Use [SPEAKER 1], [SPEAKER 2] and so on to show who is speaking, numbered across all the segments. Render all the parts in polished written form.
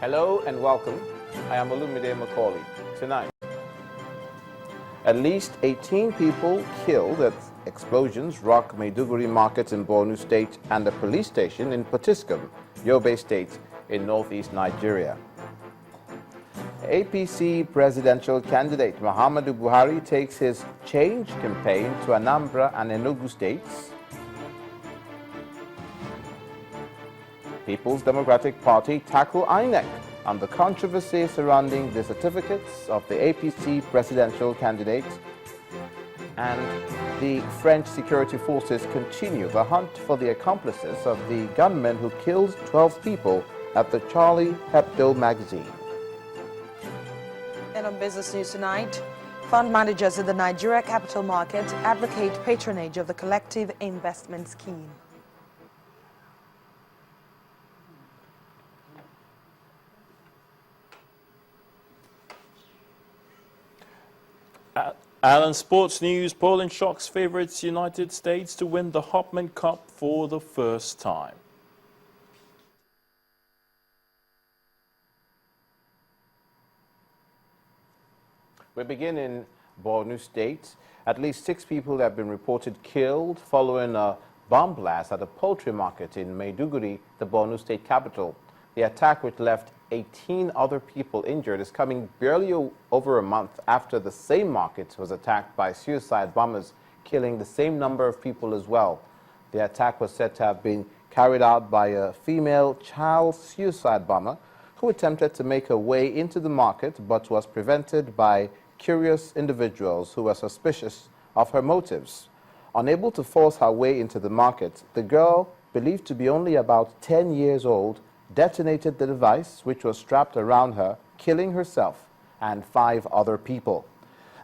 [SPEAKER 1] Hello and welcome. I am Olumide Macaulay. Tonight, at least 18 people killed as explosions rock Maiduguri market in Borno State and a police station in Potiskum, Yobe State in northeast Nigeria. APC presidential candidate Muhammadu Buhari takes his change campaign to Anambra and Enugu states. People's Democratic Party tackle INEC on the controversy surrounding the certificates of the APC presidential candidate. And the French security forces continue the hunt for the accomplices of the gunmen who killed 12 people at the Charlie Hebdo magazine.
[SPEAKER 2] And on Business News tonight, fund managers in the Nigeria capital market advocate patronage of the collective investment scheme.
[SPEAKER 3] Alan, sports news. Polling shocks favourites United States to win the Hopman Cup for the first time.
[SPEAKER 1] We begin in Borno State. At least 6 people have been reported killed following a bomb blast at a poultry market in Maiduguri, the Borno State capital. The attack, which left 18 other people injured, is coming barely over a month after the same market was attacked by suicide bombers, killing the same number of people as well. The attack was said to have been carried out by a female child suicide bomber who attempted to make her way into the market but was prevented by curious individuals who were suspicious of her motives. Unable to force her way into the market, the girl, believed to be only about 10 years old, detonated the device, which was strapped around her, killing herself and 5 other people.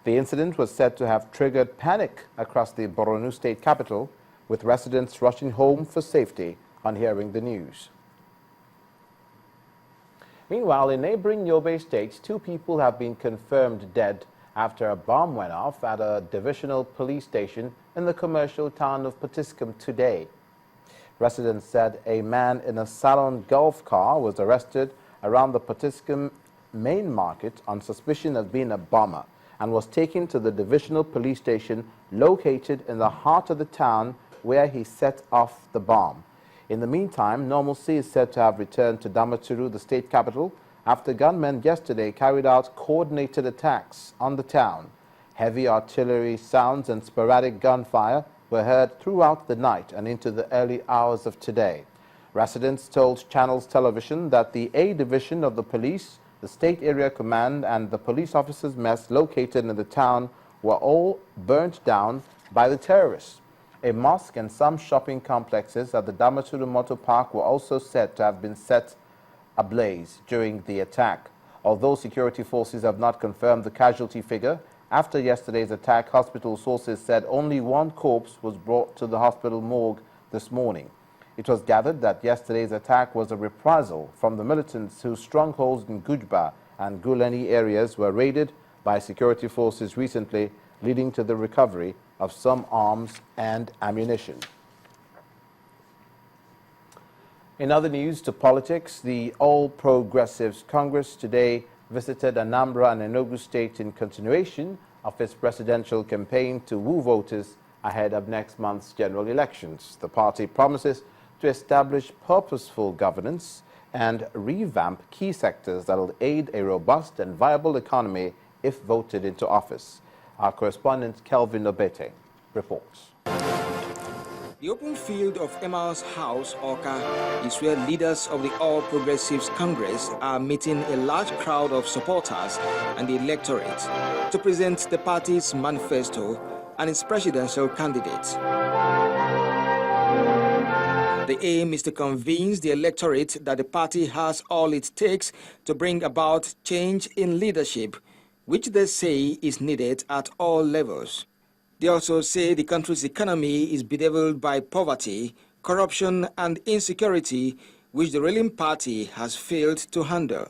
[SPEAKER 1] The incident was said to have triggered panic across the Borno State capital, with residents rushing home for safety on hearing the news. Meanwhile, in neighboring Yobe State, 2 people have been confirmed dead after a bomb went off at a divisional police station in the commercial town of Potiskum today. Residents said a man in a Salon golf car was arrested around the Potiskum main market on suspicion of being a bomber and was taken to the divisional police station located in the heart of the town, where he set off the bomb. In the meantime, normalcy is said to have returned to Damaturu, the state capital, after gunmen yesterday carried out coordinated attacks on the town. Heavy artillery sounds and sporadic gunfire were heard throughout the night and into the early hours of today. Residents told Channels Television that the A Division of the police, the State Area Command, and the police officers' mess located in the town were all burnt down by the terrorists. A mosque and some shopping complexes at the Damaturu Motor Park were also said to have been set ablaze during the attack. Although security forces have not confirmed the casualty figure, after yesterday's attack, hospital sources said only 1 corpse was brought to the hospital morgue this morning. It was gathered that yesterday's attack was a reprisal from the militants whose strongholds in Gujba and Gulani areas were raided by security forces recently, leading to the recovery of some arms and ammunition. In other news to politics, the All Progressives Congress today visited Anambra and Enugu State in continuation of its presidential campaign to woo voters ahead of next month's general elections. The party promises to establish purposeful governance and revamp key sectors that will aid a robust and viable economy if voted into office. Our correspondent Kelvin Obete reports.
[SPEAKER 4] The open field of Emma's House, Awka, is where leaders of the All Progressives Congress are meeting a large crowd of supporters and the electorate to present the party's manifesto and its presidential candidates. The aim is to convince the electorate that the party has all it takes to bring about change in leadership, which they say is needed at all levels. They also say the country's economy is bedeviled by poverty, corruption and insecurity, which the ruling party has failed to handle.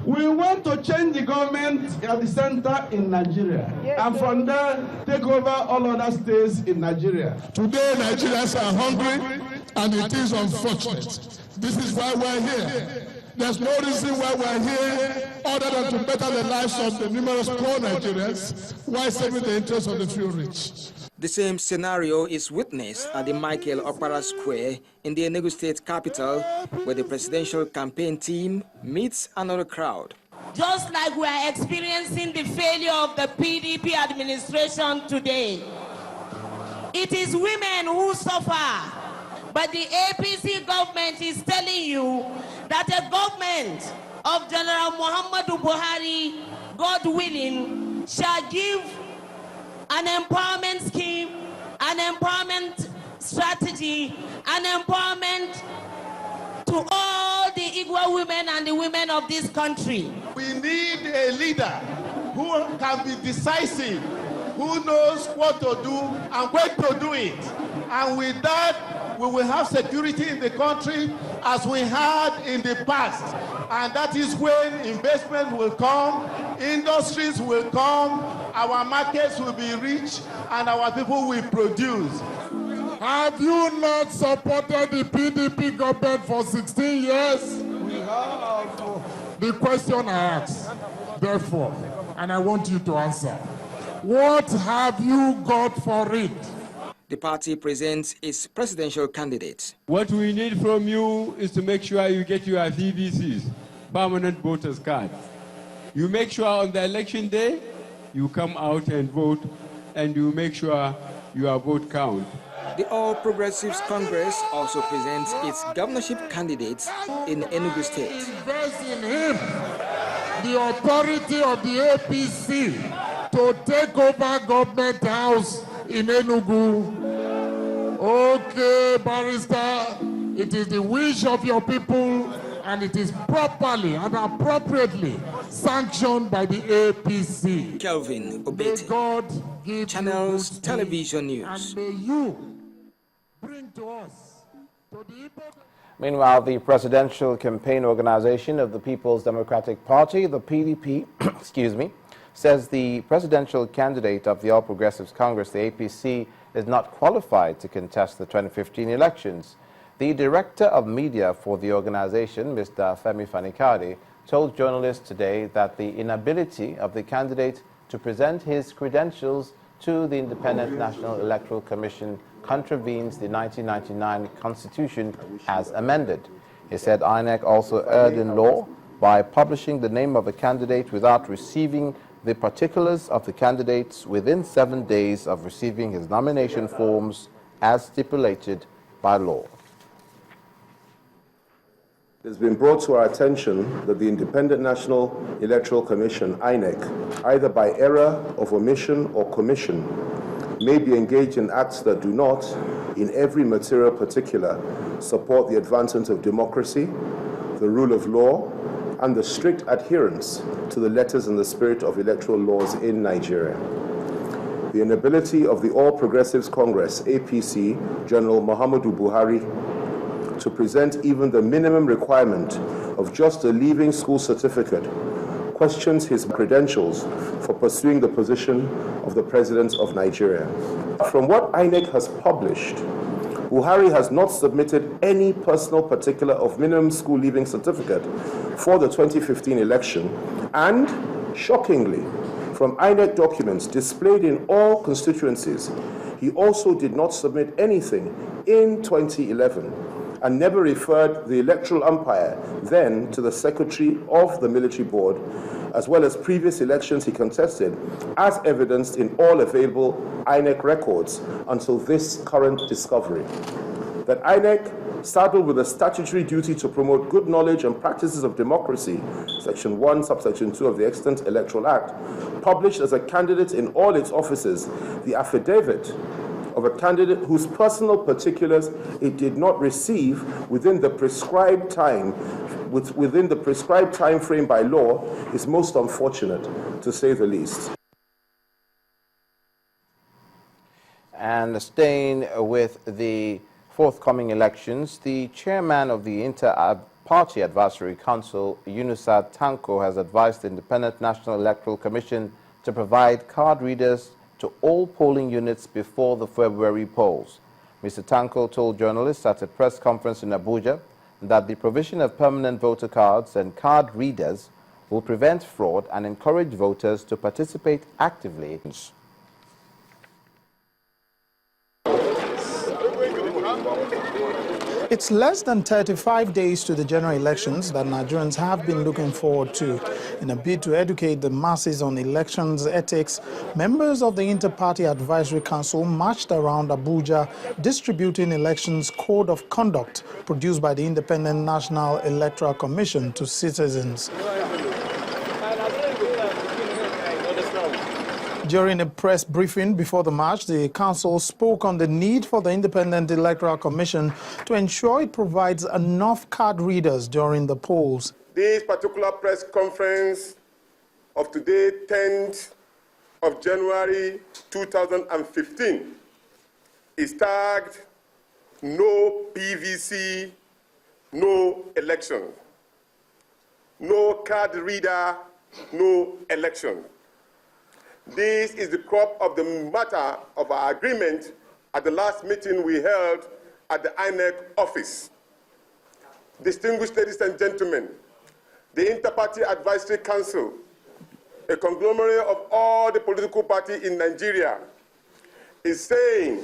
[SPEAKER 5] We want to change the government at the center in Nigeria, and from there take over all other states in Nigeria.
[SPEAKER 6] Today, Nigerians are hungry, and it is unfortunate. This is why we're here.
[SPEAKER 5] There's no reason why we're here other than to better the lives of the numerous poor Nigerians while saving the interests of the few rich.
[SPEAKER 4] The same scenario is witnessed at the Michael Opera Square in the Enugu State capital, where the presidential campaign team meets another crowd.
[SPEAKER 6] Just like we are experiencing the failure of the PDP administration today. It is women who suffer, but the APC government is telling you that a government of General Muhammadu Buhari, God willing, shall give an empowerment scheme, an empowerment strategy, an empowerment to all the Igbo women and the women of this country.
[SPEAKER 5] We need a leader who can be decisive, who knows what to do and when to do it. And with that, we will have security in the country as we had in the past. And that is when investment will come, industries will come, our markets will be rich, and our people will produce. Have you not supported the PDP government for 16 years? We have. The question I ask, therefore, and I want you to answer, what have you got for it?
[SPEAKER 4] The party presents its presidential candidate.
[SPEAKER 7] What we need from you is to make sure you get your VVCs, permanent voters card. You make sure on the election day, you come out and vote, and you make sure your vote counts.
[SPEAKER 4] The All Progressives Congress also presents its governorship candidates in Enugu State.
[SPEAKER 5] Invest in him, the authority of the APC, to take over government house in Enugu. Okay, barrister, it is the wish of your people, and it is properly and appropriately sanctioned by the APC.
[SPEAKER 4] Kelvin Obeti,
[SPEAKER 5] God give
[SPEAKER 4] Channels
[SPEAKER 5] you good
[SPEAKER 4] Television
[SPEAKER 5] speed,
[SPEAKER 4] News.
[SPEAKER 5] and may you bring to us, to the
[SPEAKER 1] Meanwhile, the presidential campaign organization of the People's Democratic Party, the PDP, says the presidential candidate of the All Progressives Congress, the APC, is not qualified to contest the 2015 elections. The director of media for the organization, Mr. Femi Fanikade, told journalists today that the inability of the candidate to present his credentials to the Independent National Electoral Commission contravenes the 1999 Constitution as amended. He said INEC also erred in law by publishing the name of a candidate without receiving the particulars of the candidates within 7 days of receiving his nomination forms as stipulated by law.
[SPEAKER 8] It has been brought to our attention that the Independent National Electoral Commission, INEC, either by error of omission or commission, may be engaged in acts that do not, in every material particular, support the advancement of democracy, the rule of law, and the strict adherence to the letters and the spirit of electoral laws in Nigeria. The inability of the All Progressives Congress, APC, General Muhammadu Buhari, to present even the minimum requirement of just a leaving school certificate questions his credentials for pursuing the position of the President of Nigeria. From what INEC has published, Buhari has not submitted any personal particular of minimum school leaving certificate for the 2015 election, and, shockingly, from INEC documents displayed in all constituencies, he also did not submit anything in 2011 and never referred the electoral umpire then to the secretary of the military board, as well as previous elections he contested, as evidenced in all available INEC records until this current discovery. That INEC, saddled with a statutory duty to promote good knowledge and practices of democracy, Section 1, Subsection 2 of the Extant Electoral Act, published as a candidate in all its offices the affidavit of a candidate whose personal particulars it did not receive within the prescribed time, within the prescribed time frame by law, is most unfortunate, to say the least.
[SPEAKER 1] And staying with the forthcoming elections, the chairman of the Inter-Party Advisory Council, Yunusa Tanko, has advised the Independent National Electoral Commission to provide card readers to all polling units before the February polls. Mr. Tanko told journalists at a press conference in Abuja that the provision of permanent voter cards and card readers will prevent fraud and encourage voters to participate actively.
[SPEAKER 9] It's less than 35 days to the general elections that Nigerians have been looking forward to. In a bid to educate the masses on elections ethics, members of the Inter-Party Advisory Council marched around Abuja distributing elections code of conduct produced by the Independent National Electoral Commission to citizens. During a press briefing before the march, the council spoke on the need for the Independent Electoral Commission to ensure it provides enough card readers during the polls.
[SPEAKER 10] This particular press conference of today, 10th of January 2015, is tagged "No PVC, no election." No card reader, no election. This is the crop of the matter of our agreement at the last meeting we held at the INEC office. Distinguished ladies and gentlemen, the Inter-Party Advisory Council, a conglomerate of all the political parties in Nigeria, is saying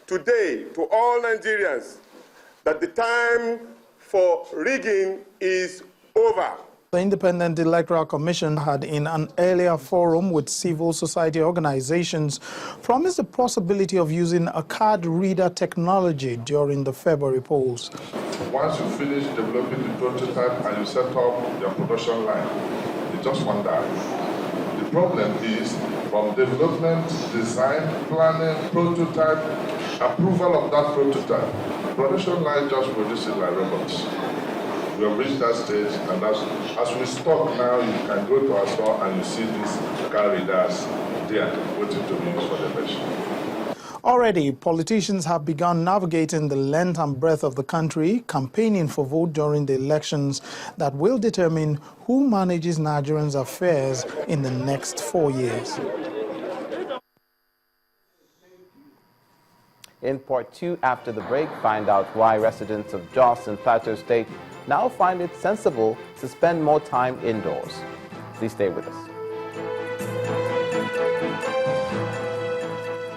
[SPEAKER 10] today to all Nigerians that the time for rigging is over.
[SPEAKER 9] The Independent Electoral Commission had, in an earlier forum with civil society organizations, promised the possibility of using a card reader technology during the February polls.
[SPEAKER 11] Once you finish developing the prototype and you set up your production line, it's just one day. The problem is from development, design, planning, prototype, approval of that prototype. Production line just produces like robots. We have reached that stage, and as we stock now, you can go to our store and you see these car readers there waiting to be used for the election.
[SPEAKER 9] Already, politicians have begun navigating the length and breadth of the country, campaigning for vote during the elections that will determine who manages Nigerians' affairs in the next 4 years.
[SPEAKER 1] In part 2, after the break, find out why residents of Jos and Plateau State now find it sensible to spend more time indoors. Please stay with us.